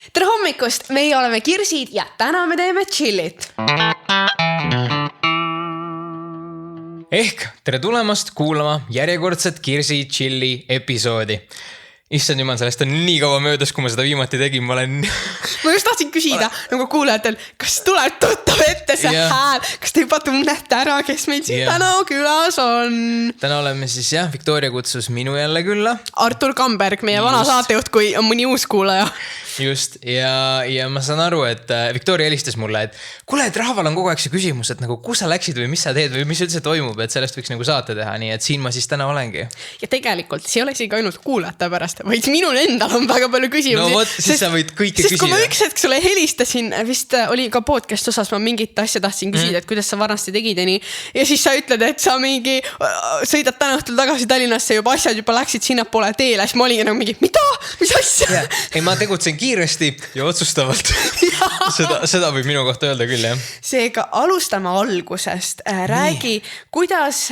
Tere hommikust, meie oleme Kirsid ja täna me teeme chillit. Ehk tere tulemast kuulama järjekordset Kirsi chilli episoodi. Issand jumal, sellest on nii kaua möödas, kui ma seda viimati tegin, ma just tahtsin küsida nagu kuulajatel, kas tuleb tuttav ette see hääl, kas te juba tunnete ära, kes meil siin täna külas on? Täna oleme siis Victoria kutsus minu jälle külla. Artur Kamberg, meie vana saatejuht, kui on mõni uus kuulaja. Just, ja ma saan aru, et Victoria helistas mulle, et kuule, et rahval on kogu aeg see küsimus, et nagu kus sa läksid või mis sa teed või mis üldse toimub, et sellest võiks nagu saate teha, nii et siin ma siis täna olengi. Ja tegelikult see ei ole isegi ainult kuulajate pärast, vaid minul endal on väga palju küsimusi. No vot, siis sa võid kõike küsida. Sest kui ma üks hetk sulle helistasin, vist oli ka podcast osas, ma mingit asja tahtsin küsida, et kuidas sa varasti tegid ja nii. Ja siis sa ütled, et sa mingi sõidad täna õhtul tagasi Tallinnasse, juba asjad juba läksid sinna poole teele, siis ma olin nagu mingi, mida? Mis asja? Ei, ma tegutsen kiiresti ja otsustavalt. seda võib minu kohta öelda küll, jah. Seega alustame algusest. Räägi, kuidas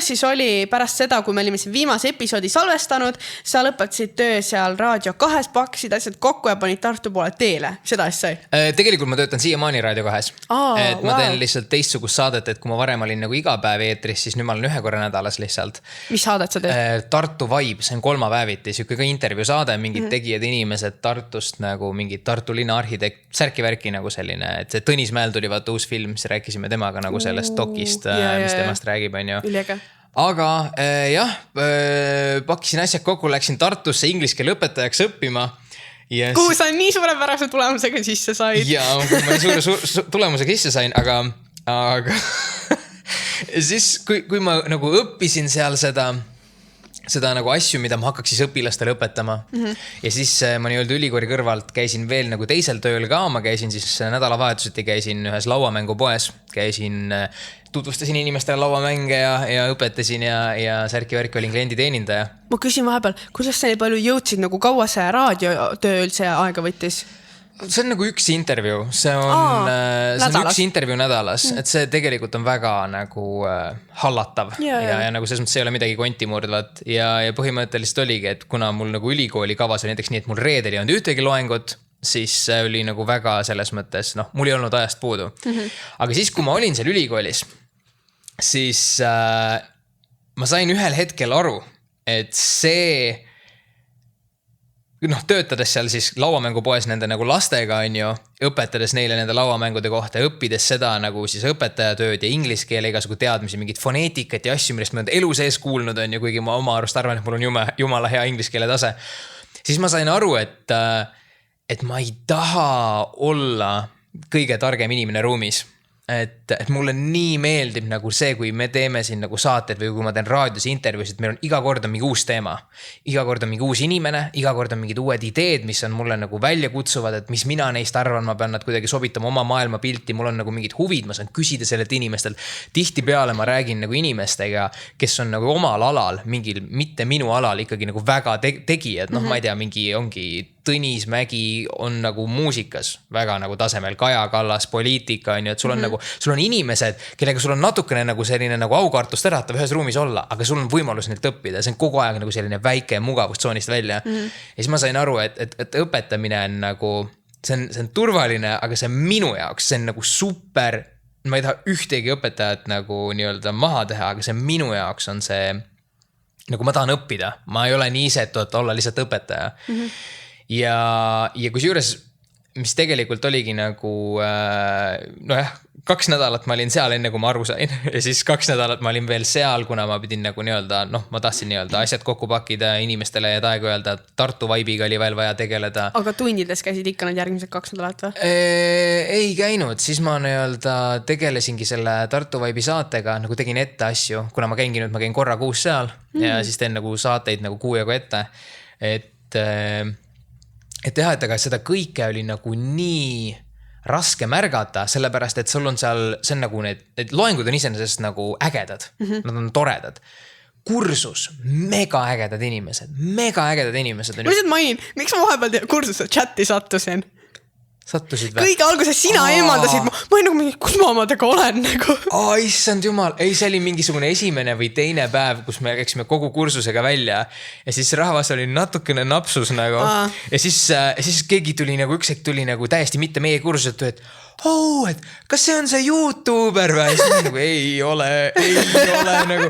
siis oli pärast seda, kui me olime siin viimase episoodi salvestanud, sa lõpetasid töö seal Raadio 2, pakkisid asjad kokku ja panid Tartu poole teele. Seda asja sai? Tegelikult ma töötan siiamaani Raadio 2. Ma teen lihtsalt teistsugust saadet, et kui ma varem olin nagu iga päev eetris, siis nüüd ma olen ühe korra nädalas lihtsalt. Mis saadet sa teed? Tartu Vibe, see on 3 päeviti, siuke ka intervjuu saade, mingid tegijad inimesed Tartust nagu mingid Tartu linna arhitekt, särki-värki nagu selline, et see Tõnis Mäel tuli vaata uus film, siis rääkisime temaga nagu sellest dokist, mis temast räägib, on ju. Ülega. Aga pakkisin asjad kokku, läksin Tartusse inglise keele õpetajaks õppima. Kuhu sa nii suurepärase tulemusega sisse said? Jaa, ma suure tulemusega sisse sain, aga siis kui ma nagu õppisin seal seda nagu asju, mida ma hakkaks siis õpilastele õpetama. Ja siis ma nii-öelda ülikooli kõrvalt käisin veel nagu teisel tööl ka, ma käisin siis nädalavahetuseti, käisin ühes lauamängupoes, tutvustasin inimestele lauamänge ja õpetasin ja särki-värki olin klienditeenindaja. Ma küsin vahepeal, kuidas sa nii palju jõudsid, nagu kaua see raadiotöö üldse aega võttis? See on nagu üks intervjuu, see on üks intervjuu nädalas, et see tegelikult on väga nagu hallatav ja nagu selles mõttes ei ole midagi kontimurdvat ja põhimõtteliselt oligi, et kuna mul nagu ülikooli kavas oli näiteks nii, et mul reedel ei olnud ühtegi loengut, siis see oli nagu väga selles mõttes, mul ei olnud ajast puudu. Aga siis, kui ma olin seal ülikoolis, siis ma sain ühel hetkel aru, et see töötades seal siis lauamängupoes nende nagu lastega on ju, õpetades neile nende lauamängude kohta, õppides seda nagu siis õpetajatööd ja inglise keele igasugu teadmisi, mingit foneetikat ja asju, millest ma olen elu sees kuulnud on ju, kuigi ma oma arust arvan, et mul on jumala hea inglise keele tase. Siis ma sain aru, et ma ei taha olla kõige targem inimene ruumis. Et mulle nii meeldib nagu see, kui me teeme siin nagu saated või kui ma teen raadios intervjuusid, meil on iga kord on mingi uus teema. Iga kord on mingi uus inimene, iga kord on mingid uued ideed, mis on mulle nagu välja kutsuvad, et mis mina neist arvan, ma pean nad kuidagi sobitama oma maailma pilti, mul on nagu mingid huvid, ma saan küsida sellelt inimestel. Tihtipeale ma räägin nagu inimestega, kes on nagu omal alal, mingil, mitte minu alal ikkagi nagu väga tegijad, ma ei tea, mingi ongi Tõnis Mägi on nagu muusikas väga nagu tasemel, Kaja Kallas, poliitika on ju, et sul on nagu, sul on inimesed, kellega sul on natukene nagu selline nagu aukartust äratav ühes ruumis olla, aga sul on võimalus neilt õppida, see on kogu aeg nagu selline väike mugavustsoonist välja. Ja siis ma sain aru, et õpetamine on nagu, see on turvaline, aga see on minu jaoks, see on nagu super, ma ei taha ühtegi õpetajat nagu nii-öelda maha teha, aga see minu jaoks on see, nagu ma tahan õppida, ma ei ole nii ise, et olla lihtsalt õpetaja. Ja kus juures, mis tegelikult oligi nagu, 2 nädalat ma olin seal enne, kui ma aru sain. Ja siis 2 nädalat ma olin veel seal, kuna ma pidin nagu nii-öelda, ma tahtsin nii-öelda asjad kokku pakkida inimestele ja taegu öelda, Tartu Vibe'iga oli veel vaja tegeleda. Aga tundides käisid ikka need järgmised 2 nädalat või? Ei käinud, siis ma nii-öelda tegelesingi selle Tartu Vibe'i saatega, nagu tegin ette asju, kuna ma käin korra kuus seal ja siis teen nagu saateid nagu kuu jagu ette, et teha, et aga seda kõike oli nagu nii raske märgata, sellepärast, et sul on seal, see on nagu need loengud on iseenesest nagu ägedad, nad on toredad. Kursus, mega ägedad inimesed. Ma lihtsalt mainin, miks ma vahepeal kursuse chati sattusin? Sattusid või? Kõige alguses sina eemaldasid, ma olin nagu mingi, kus ma omadega olen nagu. Issand jumal, ei, see oli mingisugune esimene või teine päev, kus me läksime kogu kursusega välja ja siis rahvas oli natukene napsus nagu ja siis keegi tuli nagu, üks hetk tuli nagu täiesti mitte meie kursuselt, et et kas see on see YouTuber või? Ja siis nagu ei ole nagu.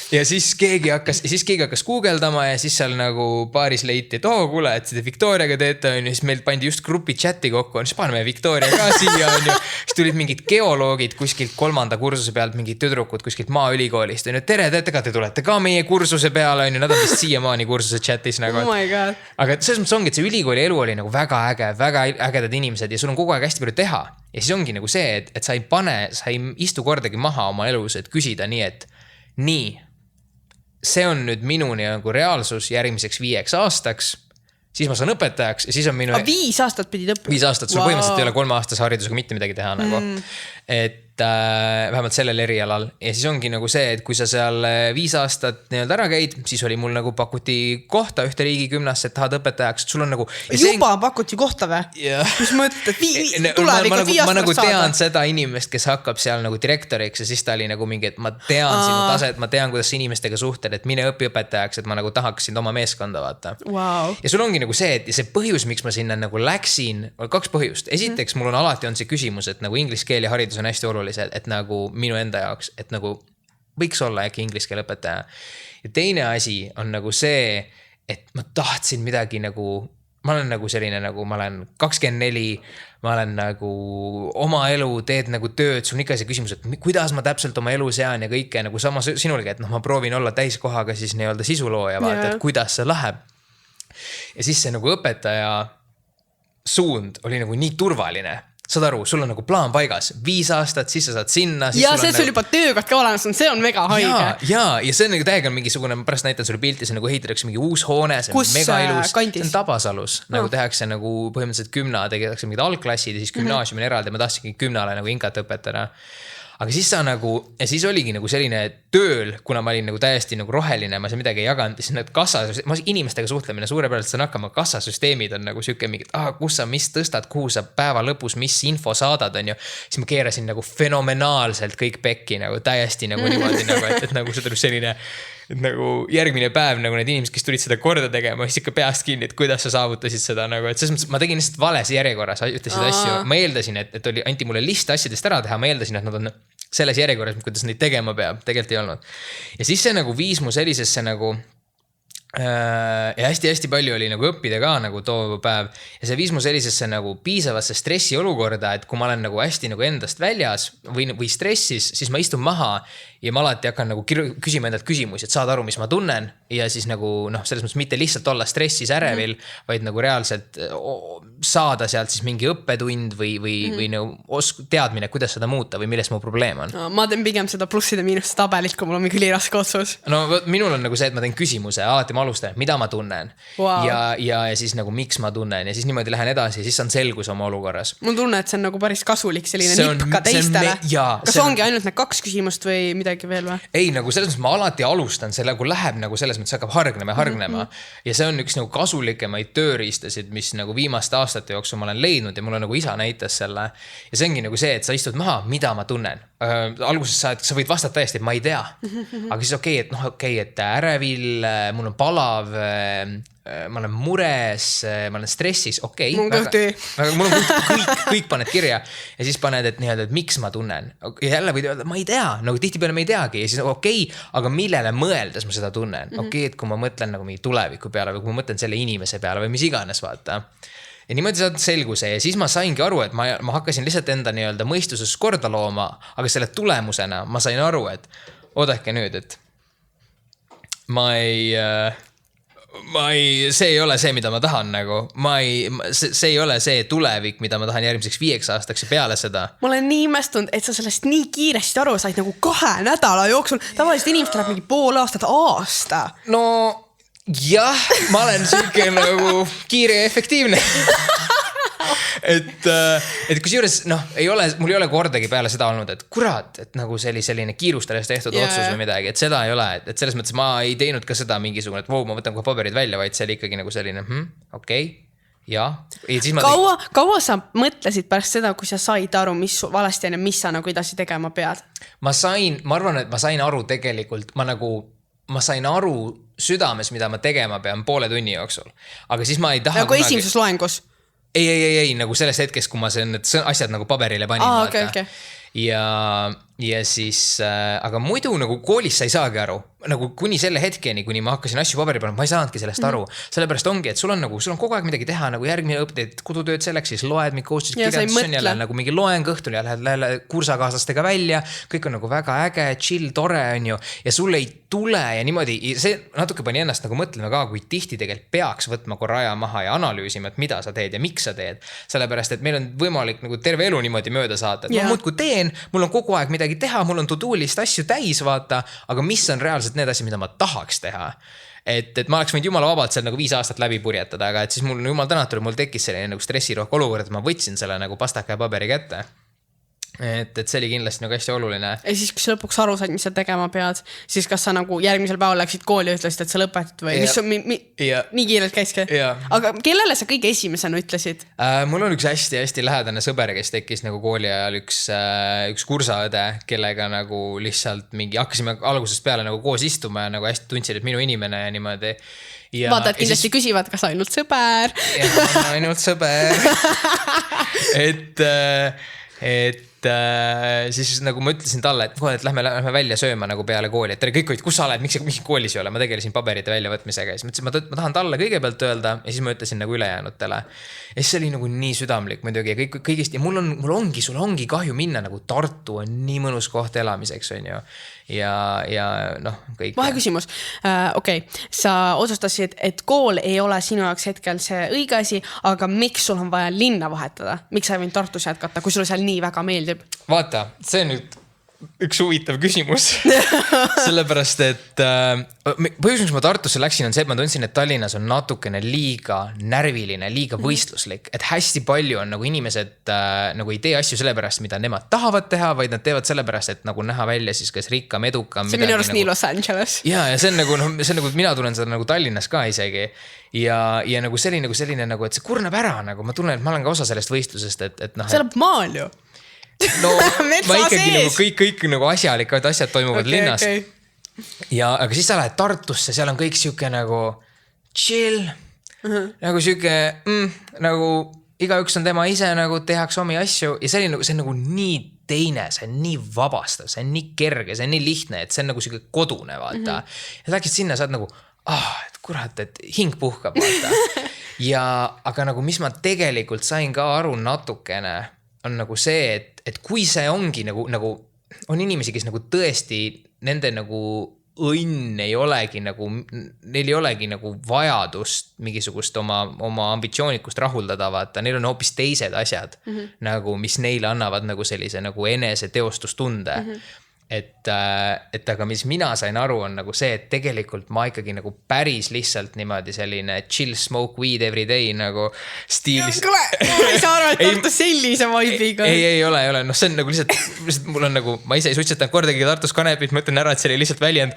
Ja siis keegi hakkas guugeldama ja siis seal nagu paaris leiti, et kuule, et seda Victoriaga teete on ju, siis meil pandi just grupi chati kokku, siis paneme Victoria ka siia on ju. Siis tulid mingid geoloogid kuskilt 3. kursuse pealt, mingid tüdrukud kuskilt maaülikoolist on ju, tere, te tulete ka meie kursuse peale on ju, nad on vist siiamaani kursuse chatis nagu. Oh my god. Aga selles mõttes ongi, et see ülikooli elu oli nagu väga äge, väga ägedad inimesed ja sul on kogu aeg hästi palju teha. Ja siis ongi nagu see, et sa ei istu kordagi maha oma elus, et küsida nii, et nii, see on nüüd minu nagu reaalsus järgmiseks 5 aastaks, siis ma saan õpetajaks ja siis on minu... 5 aastat pidid õppima? 5 aastat, sul põhimõtteliselt ei ole 3-aastase haridusega mitte midagi teha nagu. Et vähemalt sellel erialal ja siis ongi nagu see, et kui sa seal 5 aastat nii-öelda ära käid, siis oli mul nagu pakuti kohta ühte riigigümnasse, et tahad õpetajaks, et sul on nagu juba pakuti kohta või? Mis mõtled, et tulevikult 5 aastat ma nagu saada? tean seda inimest, kes hakkab seal nagu direktoriks ja siis ta oli nagu mingi, et ma tean sinu taset, ma tean, kuidas inimestega suhted, et mine õpi õpetajaks, et ma nagu tahaks sind oma meeskonda vaata. Ja sul ongi nagu see, et see põhjus, miks ma sinna nagu läksin, 2 põhjust. Esiteks mul on alati on see küsimus, et nagu inglise keel ja haridus on hästi oluline, et nagu minu enda jaoks, et nagu võiks olla äkki inglise keele õpetaja. Ja teine asi on nagu see, et ma tahtsin midagi nagu, ma olen nagu selline nagu, ma olen 24, ma olen nagu oma elu, teed nagu tööd, sul on ikka see küsimus, et kuidas ma täpselt oma elu sean ja kõike nagu sama sinulegi, et ma proovin olla täiskohaga siis nii-öelda sisulooja, vaata, et kuidas see läheb. Ja siis see nagu õpetaja suund oli nagu nii turvaline. Saad aru, sul on nagu plaan paigas, 5 aastat, siis sa saad sinna. Ja see sul juba töökord ka olemas on, see on mega haige. Ja see on nagu täiega mingisugune, ma pärast näitan sulle pilti, see nagu ehitatakse mingi uus hoone, see on mega ilus. Kandis? See on Tabasalus, nagu tehakse nagu põhimõtteliselt gümna, tehakse mingid algklassid ja siis gümnaasium on eraldi, ma tahtsingi gümnale nagu inkat õpetada. Aga siis sa nagu, ja siis oligi nagu selline tööl, kuna ma olin nagu täiesti nagu roheline, ma seal midagi ei jaganud, siis need inimestega suhtlemine suurepäraselt saan hakkama, kassasüsteemid on nagu siuke mingid, kus sa mis tõstad, kuhu sa päeva lõpus, mis info saadad on ju. Siis ma keerasin nagu fenomenaalselt kõik pekki nagu täiesti nagu niimoodi nagu, et nagu see tuleb selline, et nagu järgmine päev nagu need inimesed, kes tulid seda korda tegema, siis ikka peast kinni, et kuidas sa saavutasid seda nagu, et selles mõttes ma tegin lihtsalt vales järjekorras, ütlesid asju, ma eeldasin, et anti mulle list asjadest ära teha, ma eeldasin, et nad on selles järjekorras, kuidas neid tegema peab, tegelikult ei olnud. Ja siis see nagu viis mu sellisesse nagu ja hästi-hästi palju oli nagu õppida ka nagu too päev ja see viis mu sellisesse nagu piisavasse stressi olukorda, et kui ma olen nagu hästi nagu endast väljas või stressis, siis ma istun maha ja ma alati hakkan nagu küsima endalt küsimusi, et saad aru, mis ma tunnen ja siis nagu selles mõttes mitte lihtsalt olla stressis ärevil, vaid nagu reaalselt saada sealt siis mingi õppetund või nagu teadmine, kuidas seda muuta või milles mu probleem on. Ma teen pigem seda plusside miinuste tabelit, kui mul on mingi üliraske otsus. No minul on nagu see, et ma teen küsimuse, alati ma alustan, mida ma tunnen ja siis nagu miks ma tunnen ja siis niimoodi lähen edasi ja siis on selgus oma olukorras. Mul tunne, et see on nagu päris kasulik selline nipp ka teistele. Kas ongi ainult need 2 küsimust või midagi veel või? Ei, nagu selles mõttes ma alati alustan, see nagu läheb nagu selles mõttes hakkab hargnema ja see on üks nagu kasulikemaid tööriistasid, mis nagu viimaste aastate jooksul ma olen leidnud ja mulle nagu isa näitas selle ja see ongi nagu see, et sa istud maha, mida ma tunnen. Alguses sa võid vastata täiesti, et ma ei tea, aga siis et ärevil, mul on palav, ma olen mures, ma olen stressis, mul on mul on kõik paned kirja ja siis paned, et nii-öelda, et miks ma tunnen ja jälle võid öelda, ma ei tea, nagu tihtipeale ma ei teagi ja siis aga millele mõeldes ma seda tunnen, et kui ma mõtlen nagu mingi tuleviku peale või kui ma mõtlen selle inimese peale või mis iganes vaata ja niimoodi saad selguse ja siis ma saingi aru, et ma hakkasin lihtsalt enda nii-öelda mõistuses korda looma, aga selle tulemusena ma sain aru, et oodake nüüd, et see ei ole see, mida ma tahan nagu, see ei ole see tulevik, mida ma tahan järgmiseks 5 aastaks ja peale seda. Ma olen nii imestunud, et sa sellest nii kiiresti aru said nagu 2 nädala jooksul, tavaliselt inimesed läheb mingi pool aastat, aasta. No jah, ma olen siuke nagu kiire ja efektiivne. et kusjuures mul ei ole kordagi peale seda olnud, et kurat, et nagu selline kiirustades tehtud otsus või midagi, et seda ei ole, et selles mõttes ma ei teinud ka seda mingisugune, et ma võtan kohe paberid välja, vaid see oli ikkagi nagu selline, okei. ja siis ma kaua sa mõtlesid pärast seda, kui sa said aru, mis valesti on ja mis sa nagu edasi tegema pead? ma arvan, et ma sain aru tegelikult, ma sain aru südames, mida ma tegema pean poole tunni jooksul. Aga siis ma ei taha nagu esimeses loengus? Ei, nagu selles hetkes, kui ma need asjad nagu paberile panin. Okay. Ja siis, aga muidu nagu koolis sa ei saagi aru, nagu kuni selle hetkeni, kuni ma hakkasin asju paberi panema, ma ei saanudki sellest aru. Sellepärast ongi, et sul on kogu aeg midagi teha, nagu järgmine õppeteed kodutööd selleks, siis loed mingi koostis kirjandus, see on jälle nagu mingi loeng õhtul ja lähed kursakaaslastega välja, kõik on nagu väga äge, chill, tore on ju, ja sul ei tule ja niimoodi, see natuke pani ennast nagu mõtlema ka, kui tihti tegelikult peaks võtma korra aja maha ja analüüsima, et mida sa teed ja miks sa teed. Sellepärast, et meil on võimalik nagu terve elu niimoodi mööda saata, et ma muudkui teen, mul on kogu aeg midagi teha, mul on to-do list asju täis vaata, aga mis on reaalselt need asjad, mida ma tahaks teha. Et ma oleks võinud jumala vabalt seal nagu 5 aastat läbi purjetada, aga et siis mul jumal tänatud, mul tekkis selline nagu stressirohke olukord, et ma võtsin selle nagu pastaka ja paberi kätte. Et see oli kindlasti nagu hästi oluline. Ja siis, kui sa lõpuks aru said, mis sa tegema pead, siis kas sa nagu järgmisel päeval läksid kooli ja ütlesid, et sa lõpetad või nii kiirelt käiski? Aga kellele sa kõige esimesena ütlesid? Mul on üks hästi lähedane sõber, kes tekkis nagu kooli ajal üks kursaõde, kellega nagu lihtsalt hakkasime algusest peale nagu koos istuma ja nagu hästi tundsid, et minu inimene ja niimoodi. Vaata, et kindlasti küsivad, kas ainult sõber? Ainult sõber. Et siis nagu ma ütlesin talle, et lähme välja sööma nagu peale kooli, et kõik olid, kus sa oled, miks koolis ei ole, ma tegelesin paberite väljavõtmisega ja siis ma ütlesin, ma tahan talle kõigepealt öelda ja siis ma ütlesin nagu ülejäänutele. Ja siis see oli nagu nii südamlik muidugi ja kõigist ja sul ongi kahju minna nagu Tartu on nii mõnus koht elamiseks on ju ja noh kõik. Vahe küsimus, okei, sa otsustasid, et kool ei ole sinu jaoks hetkel see õige asi, aga miks sul on vaja linna vahetada? Miks sa ei võinud Tartus jätkata, kui sul seal nii väga meeldib? Vaata, see on nüüd üks huvitav küsimus. Sellepärast, et põhjus, miks ma Tartusse läksin, on see, et ma tundsin, et Tallinnas on natukene liiga närviline, liiga võistluslik. Et hästi palju on nagu inimesed nagu ei tee asju sellepärast, mida nemad tahavad teha, vaid nad teevad sellepärast, et nagu näha välja siis kas rikkam, edukam. See minu arust nii Los Angeles. Ja see on nagu, mina tulen seda nagu Tallinnas ka isegi. Ja nagu selline, et see kurnab ära, nagu ma tunnen, et ma olen ka osa sellest võistlusest, et noh. See läheb maal ju. No ma ikkagi nagu kõik nagu asjalikud asjad toimuvad linnas. Ja aga siis sa lähed Tartusse, seal on kõik siuke nagu chill, nagu siuke nagu igaüks on tema ise nagu tehaks omi asju ja see on nagu nii teine, see on nii vabastav, see on nii kerge, see on nii lihtne, et see on nagu siuke kodune vaata. Ja läksid sinna, saad nagu et kurat, et hing puhkab vaata. Ja aga nagu mis ma tegelikult sain ka aru natukene on nagu see, et kui see ongi nagu on inimesi, kes nagu tõesti nende nagu õnn ei olegi nagu, neil ei olegi nagu vajadust mingisugust oma ambitsioonikust rahuldada vaata, neil on hoopis teised asjad nagu, mis neile annavad nagu sellise nagu enese teostustunde. Et aga mis mina sain aru on nagu see, et tegelikult ma ikkagi nagu päris lihtsalt niimoodi selline chill smoke weed every day nagu stiilis. Kuule, ma ei saa aru, et Tartu sellise vibe'iga. Ei ole, noh see on nagu lihtsalt mul on nagu, ma ise ei suitsetanud kordagi Tartus kanepit, ma ütlen ära, et see oli lihtsalt väljend.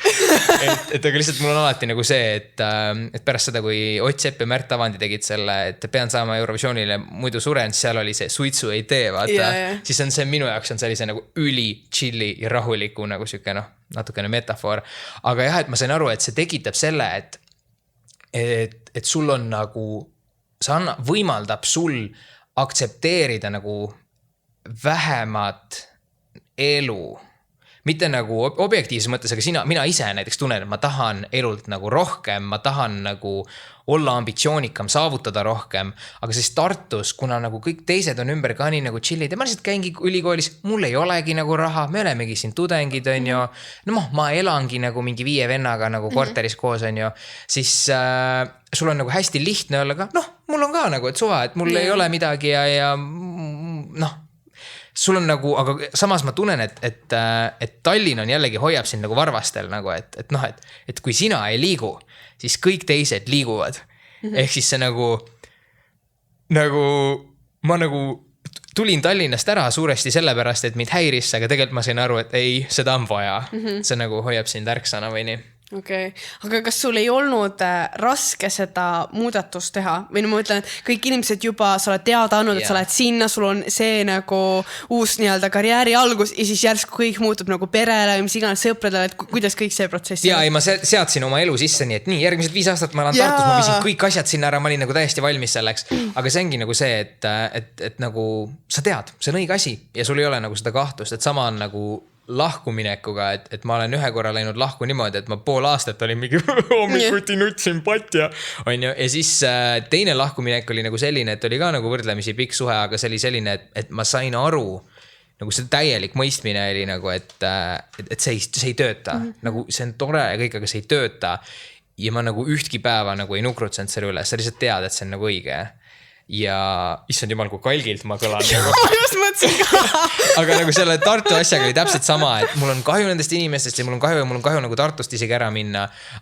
Et aga lihtsalt mul on alati nagu see, et pärast seda, kui Ott Sepp ja Märt Avandi tegid selle, et pean saama Eurovisioonile muidu suren, seal oli see suitsu ei tee, vaata. Siis on see minu jaoks on sellise nagu üli chilli ja rahul nagu siuke natukene metafoor. Aga jah, et ma sain aru, et see tekitab selle, et sul on nagu, võimaldab sul aktsepteerida nagu vähemat elu. Mitte nagu objektiivses mõttes, aga mina ise näiteks tunnen, et ma tahan elult nagu rohkem, ma tahan nagu olla ambitsioonikam, saavutada rohkem, aga siis Tartus, kuna nagu kõik teised on ümber ka nii nagu chillid ja ma lihtsalt käingi ülikoolis, mul ei olegi nagu raha, me olemegi siin tudengid, on ju, no ma elangi nagu mingi 5 vennaga nagu korteris koos, on ju, siis sul on nagu hästi lihtne olla ka, mul on ka nagu, et suva, et mul ei ole midagi ja sul on nagu, aga samas ma tunnen, et Tallinn on jällegi hoiab sind nagu varvastel nagu, et kui sina ei liigu, siis kõik teised liiguvad. Ehk siis see nagu ma nagu tulin Tallinnast ära suuresti sellepärast, et mind häiris, aga tegelikult ma sain aru, et ei, seda on vaja. See nagu hoiab sind ärksana või nii. okei. Aga kas sul ei olnud raske seda muudatust teha? Või no ma ütlen, et kõik inimesed juba, sa oled teada andnud, et sa oled sinna, sul on see nagu uus nii-öelda karjääri algus ja siis järsku kõik muutub nagu perele või mis iganes sõpradele, et kuidas kõik see protsess ja ei, ma seadsin oma elu sisse nii, et nii, järgmised 5 aastat ma elan Tartus, ma viisin kõik asjad sinna ära, ma olin nagu täiesti valmis selleks. Aga see ongi nagu see, et nagu sa tead, see on õige asi ja sul ei ole nagu seda kahtlust, et sama on nagu lahkuminekuga, et ma olen ühe korra läinud lahku niimoodi, et ma pool aastat olin mingi hommikuti nutsin patja, on ju. Ja siis teine lahkuminek oli nagu selline, et oli ka nagu võrdlemisi pikk suhe, aga see oli selline, et ma sain aru, nagu see täielik mõistmine oli nagu, et see ei tööta. Nagu see on tore ja kõik, aga see ei tööta. Ja ma nagu ühtki päeva nagu ei nukrutsenud selle üle, sa lihtsalt tead, et see on nagu õige. Ja issand jumal, kui kalgilt ma kõlan nagu. Ma just mõtlesin ka. Aga nagu selle Tartu asjaga oli täpselt sama, et mul on kahju nendest inimestest ja mul on kahju nagu Tartust isegi ära minna.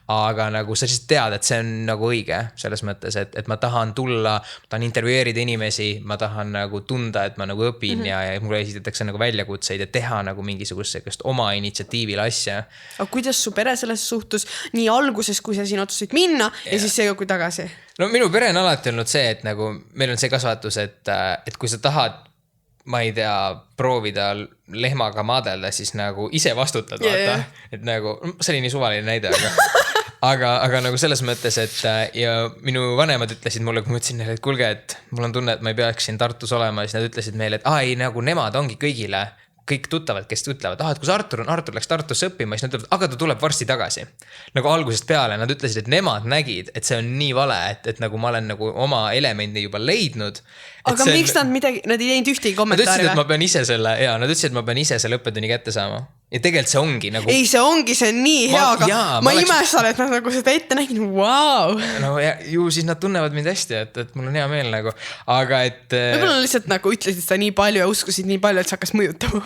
Aga nagu sa lihtsalt tead, et see on nagu õige selles mõttes, et ma tahan tulla, ma tahan intervjueerida inimesi, ma tahan nagu tunda, et ma nagu õpin ja mulle esitatakse nagu väljakutseid ja teha nagu mingisugust oma initsiatiivil asja. Aga kuidas su pere selles suhtus nii alguses, kui sa siin otsusid minna ja siis see kui tagasi? No minu pere on alati olnud see, et nagu meil on see kasvatus, et kui sa tahad, ma ei tea, proovida lehmaga maadelda, siis nagu ise vastutad, vaata. Et nagu, see oli nii suvaline näide, aga nagu selles mõttes, et ja minu vanemad ütlesid mulle, kui ma ütlesin neile, et kuulge, et mul on tunne, et ma ei peaks siin Tartus olema, siis nad ütlesid meile, et ei, nagu nemad ongi kõigile kõik tuttavad, kes ütlevad, et kus Artur läks Tartusse õppima, siis nad ütlevad, aga ta tuleb varsti tagasi. Nagu algusest peale, nad ütlesid, et nemad nägid, et see on nii vale, et nagu ma olen nagu oma elemendi juba leidnud. Aga miks nad ei teinud ühtegi kommentaari? Nad ütlesid, et ma pean ise selle õppetunni kätte saama. Ja tegelikult see ongi nagu... Ei, see on nii hea, aga ma imestan, et nad nagu seda ette nägin, wow. No ju siis nad tunnevad mind hästi, et mul on hea meel nagu, aga et... Võib-olla lihtsalt nagu ütlesid seda nii palju ja uskusid nii palju, et see hakkas mõjutama.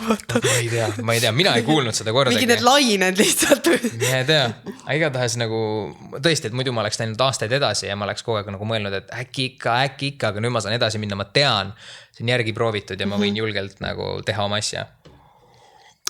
Ma ei tea, mina ei kuulnud seda kordagi. Mingi need lained lihtsalt. Ma ei tea, igatahes nagu tõesti, et muidu ma oleks läinud aastaid edasi ja ma oleks kogu aeg nagu mõelnud, et äkki ikka, aga nüüd ma saan edasi minna, ma tean, see on järgi proovitud ja ma võin julgelt nagu teha oma asja.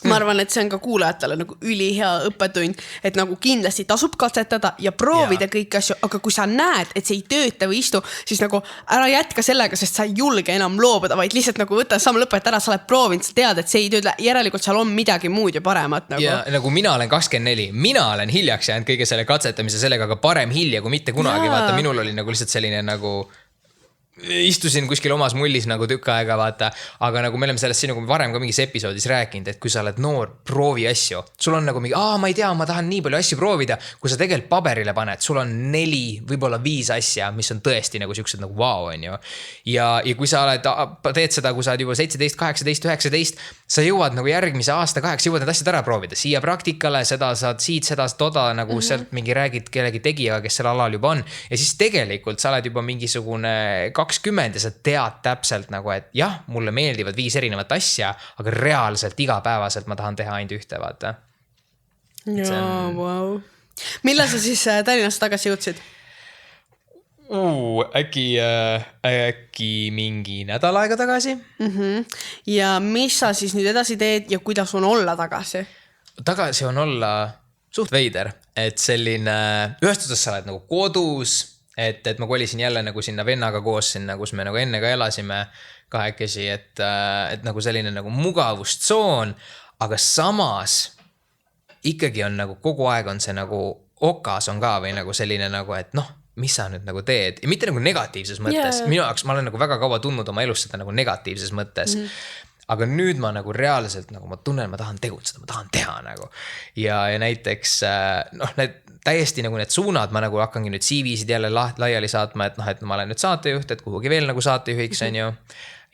Ma arvan, et see on ka kuulajatele nagu ülihea õppetund, et nagu kindlasti tasub katsetada ja proovida kõik asju, aga kui sa näed, et see ei tööta või istu, siis nagu ära jätka sellega, sest sa ei julge enam loobuda, vaid lihtsalt nagu võtta samm lõpet ära, sa oled proovinud, sa tead, et see ei tööta, järelikult seal on midagi muud ja paremat nagu. Ja nagu mina olen 24, mina olen hiljaks jäänud kõige selle katsetamise sellega, aga parem hilja kui mitte kunagi, vaata minul oli nagu lihtsalt selline nagu istusin kuskil omas mullis nagu tükk aega, vaata, aga nagu me oleme sellest siin nagu varem ka mingis episoodis rääkinud, et kui sa oled noor, proovi asju. Sul on nagu mingi, ma ei tea, ma tahan nii palju asju proovida, kui sa tegelikult paberile paned, sul on 4, võib-olla 5 asja, mis on tõesti nagu siuksed nagu wow, on ju. Ja kui sa teed seda, kui sa oled juba 17, 18, 19, sa jõuad nagu järgmise aasta 8, jõuad need asjad ära proovida. Siia praktikale, seda saad siit, seda toda nagu sealt mingi räägid kellegi tegijaga, kes selle alal juba on. Ja siis tegelikult sa oled juba mingisugune 20 ja sa tead täpselt nagu, et jah, mulle meeldivad 5 erinevat asja, aga reaalselt igapäevaselt ma tahan teha ainult ühte, vaata. Jaa, wow. Millal sa siis Tallinnast tagasi jõudsid? Äkki mingi nädal aega tagasi. Ja mis sa siis nüüd edasi teed ja kuidas on olla tagasi? Tagasi on olla suht veider, et selline ühest osas sa oled nagu kodus, et ma kolisin jälle nagu sinna vennaga koos sinna, kus me nagu enne ka elasime kahekesi, et nagu selline nagu mugavustsoon, aga samas ikkagi on nagu kogu aeg on see nagu okas on ka või nagu selline nagu, et noh, mis sa nüüd nagu teed ja mitte nagu negatiivses mõttes. Minu jaoks ma olen nagu väga kaua tundnud oma elus seda nagu negatiivses mõttes. Aga nüüd ma nagu reaalselt nagu ma tunnen, ma tahan tegutseda, ma tahan teha nagu. Ja näiteks noh, need täiesti nagu need suunad, ma nagu hakkangi nüüd CV-sid jälle laiali saatma, et noh, et ma olen nüüd saatejuht, et kuhugi veel nagu saatejuhiks on ju.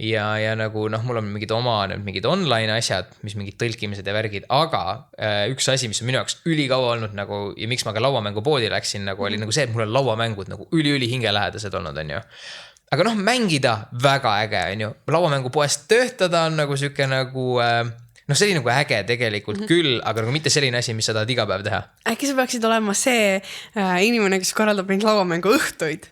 Ja nagu noh, mul on mingid online asjad, mis mingid tõlkimised ja värgid, aga üks asi, mis on minu jaoks ülikaua olnud nagu ja miks ma ka lauamängupoodi läksin nagu oli nagu see, et mul on lauamängud nagu üli hingelähedased olnud on ju. Aga noh, mängida väga äge on ju. Lauamängupoest töötada on nagu siuke nagu noh, see oli nagu äge tegelikult küll, aga nagu mitte selline asi, mis sa tahad iga päev teha. Äkki sa peaksid olema see inimene, kes korraldab neid lauamängu õhtuid?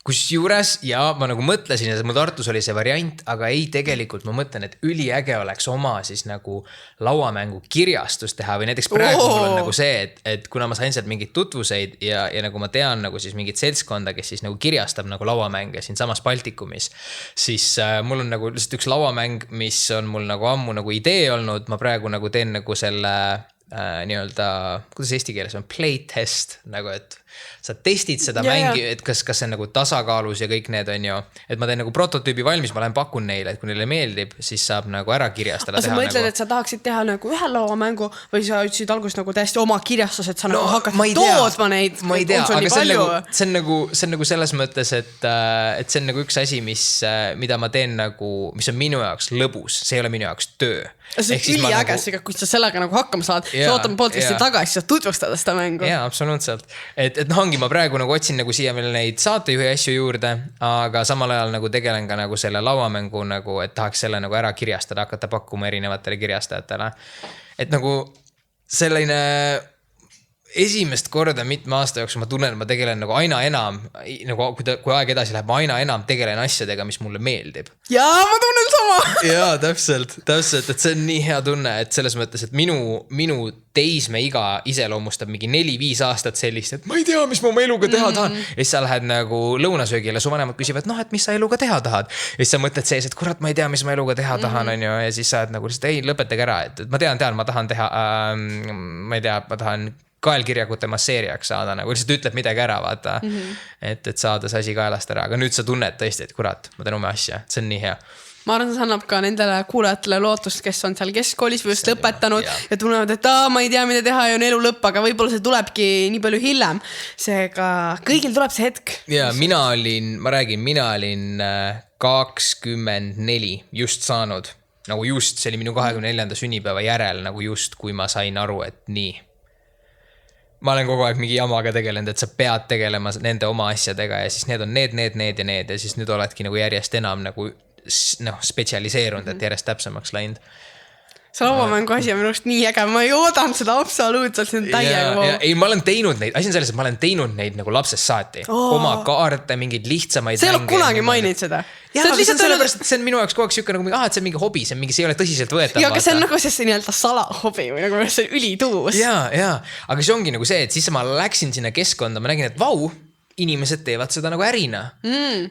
Kusjuures ja ma nagu mõtlesin, et mul Tartus oli see variant, aga ei, tegelikult ma mõtlen, et üliäge oleks oma siis nagu lauamängu kirjastus teha või näiteks praegu mul on nagu see, et kuna ma sain sealt mingid tutvuseid ja nagu ma tean nagu siis mingit seltskonda, kes siis nagu kirjastab nagu lauamänge siin samas Baltikumis, siis mul on nagu lihtsalt üks lauamäng, mis on mul nagu ammu nagu idee olnud, ma praegu nagu teen nagu selle nii-öelda, kuidas eesti keeles on, playtest, nagu et sa testid seda mängi, et kas see on nagu tasakaalus ja kõik need on ju, et ma teen nagu prototüübi valmis, ma lähen pakun neile, et kui neile meeldib, siis saab nagu ära kirjastada. Sa mõtled, nagu... et sa tahaksid teha nagu ühe lauamängu või sa ütlesid alguses nagu täiesti oma kirjastus, et sa nagu hakkad toodma neid. Ma ei tea, aga see on nagu selles mõttes, et see on nagu üks asi, mida ma teen nagu, mis on minu jaoks lõbus, see ei ole minu jaoks töö. See on üliäges, nagu... kui sa sellega nagu hakkama saad, sa ootame podcasti tagasi, sa tutvustada seda mängu. Jaa, absoluutselt. Et ongi, ma praegu nagu otsin nagu siia veel neid saatejuhi asju juurde, aga samal ajal nagu tegelen ka nagu selle lauamängu nagu, et tahaks selle nagu ära kirjastada, hakata pakkuma erinevatele kirjastajatele. Et nagu selline esimest korda mitme aasta jooksul ma tunnen, et ma tegelen nagu aina enam, nagu kui aeg edasi läheb, ma aina enam tegelen asjadega, mis mulle meeldib. Jaa, ma tunnen sama. Jaa, täpselt, et see on nii hea tunne, et selles mõttes, et minu teismeiga iseloomustab mingi 4-5 aastat sellist, et ma ei tea, mis ma oma eluga teha tahan. Ja siis sa lähed nagu lõunasöögile, su vanemad küsivad, et mis sa eluga teha tahad. Ja siis sa mõtled sees, et kurat, ma ei tea, mis ma eluga teha tahan, on ju. Ja siis sa oled nagu, ei, lõpetage ära, et ma tean, ma tahan teha, ma ei tea, ma tahan kaelkirjakute masseerijaks saada, nagu lihtsalt ütleb midagi ära, vaata. Et saada see asi kaelast ära, aga nüüd sa tunned tõesti, et kurat, ma teen oma asja, see on nii hea. Ma arvan, see annab ka nendele kuulajatele lootust, kes on seal keskkoolis või just lõpetanud ja tunnevad, et ma ei tea, mida teha ja on elu lõpp, aga võib-olla see tulebki nii palju hiljem. Seega kõigil tuleb see hetk. Ja mina olin 24 just saanud, nagu just, see oli minu 24. sünnipäeva järel, nagu just, kui ma sain aru, et nii. Ma olen kogu aeg mingi jamaga tegelenud, et sa pead tegelema nende oma asjadega ja siis need on need ja siis nüüd oledki nagu järjest enam nagu spetsialiseerunud, et järjest täpsemaks läinud. See lauamängu asi on minust nii äge, ma ei oodan seda absoluutselt, see on täiega. Ei, ma olen teinud neid, asi on selles, et ma olen teinud neid nagu lapsest saati. Oma kaarte, mingid lihtsamaid see ei ole kunagi maininud seda. Ja, see on sellepärast, et see on minu jaoks kogu aeg siuke nagu, et see on mingi hobi, see ei ole tõsiselt võetav. Ja, aga see on nagu see nii-öelda salahobi või nagu see ülituus. Ja, aga see ongi nagu see, et siis ma läksin sinna keskkonda, ma nägin, et vau, inimesed teevad seda nagu ärina.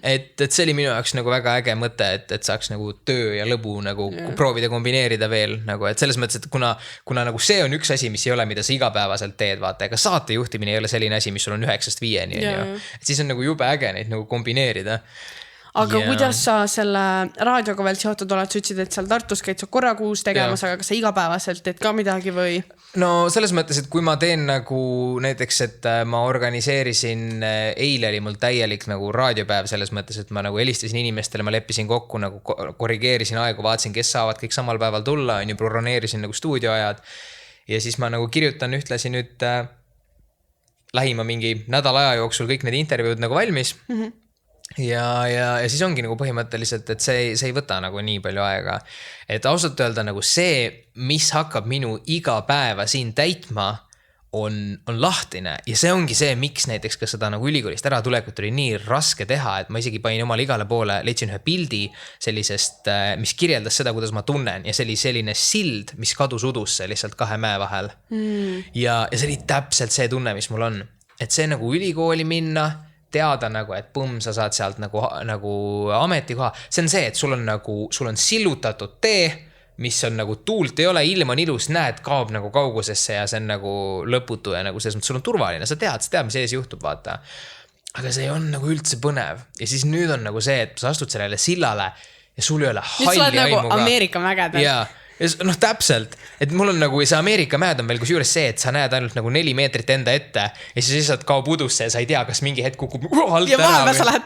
Et see oli minu jaoks nagu väga äge mõte, et saaks nagu töö ja lõbu nagu proovida kombineerida veel. Nagu, et selles mõttes, et kuna nagu see on üks asi, mis ei ole, mida sa igapäevaselt teed, vaata, ega saatejuhtimine ei ole selline asi, mis sul on 9-5, et siis on nagu jube äge neid nagu kombineerida. Aga kuidas sa selle raadioga veel seotud oled, sa ütlesid, et seal Tartus käid sa korra kuus tegemas, aga kas sa igapäevaselt teed ka midagi või? No selles mõttes, et kui ma teen nagu näiteks, et ma organiseerisin, eile oli mul täielik nagu raadiopäev selles mõttes, et ma nagu helistasin inimestele, ma leppisin kokku, nagu korrigeerisin aegu, vaatasin, kes saavad kõik samal päeval tulla, on ju, broneerisin nagu stuudioajad ja siis ma nagu kirjutan ühtlasi nüüd lähima mingi nädala aja jooksul kõik need intervjuud nagu valmis. Ja siis ongi nagu põhimõtteliselt, et see ei võta nagu nii palju aega. Et ausalt öelda nagu see, mis hakkab minu iga päeva siin täitma, on lahtine. Ja see ongi see, miks näiteks ka seda nagu ülikoolist ära tulekut oli nii raske teha, et ma isegi panin omale igale poole, leidsin ühe pildi sellisest, mis kirjeldas seda, kuidas ma tunnen. Ja see oli selline sild, mis kadus udusse lihtsalt 2 mäe vahel. Ja see oli täpselt see tunne, mis mul on. Et see nagu ülikooli minna, teada nagu, et sa saad sealt nagu ametikoha. See on see, et sul on sillutatud tee, mis on nagu tuult ei ole, ilm on ilus, näed, kaob nagu kaugusesse ja see on nagu lõputu ja nagu selles mõttes sul on turvaline, sa tead, mis ees juhtub, vaata. Aga see on nagu üldse põnev. Ja siis nüüd on nagu see, et sa astud sellele sillale ja sul ei ole halli aimuga. Nüüd sa oled nagu Ameerika mägedel. Jaa. Ja täpselt, et mul on nagu see Ameerika mäed on veel kus juures see, et sa näed ainult nagu 4 meetrit enda ette ja siis lihtsalt kaob udusse ja sa ei tea, kas mingi hetk kukub alt ja vahepeal sa lähed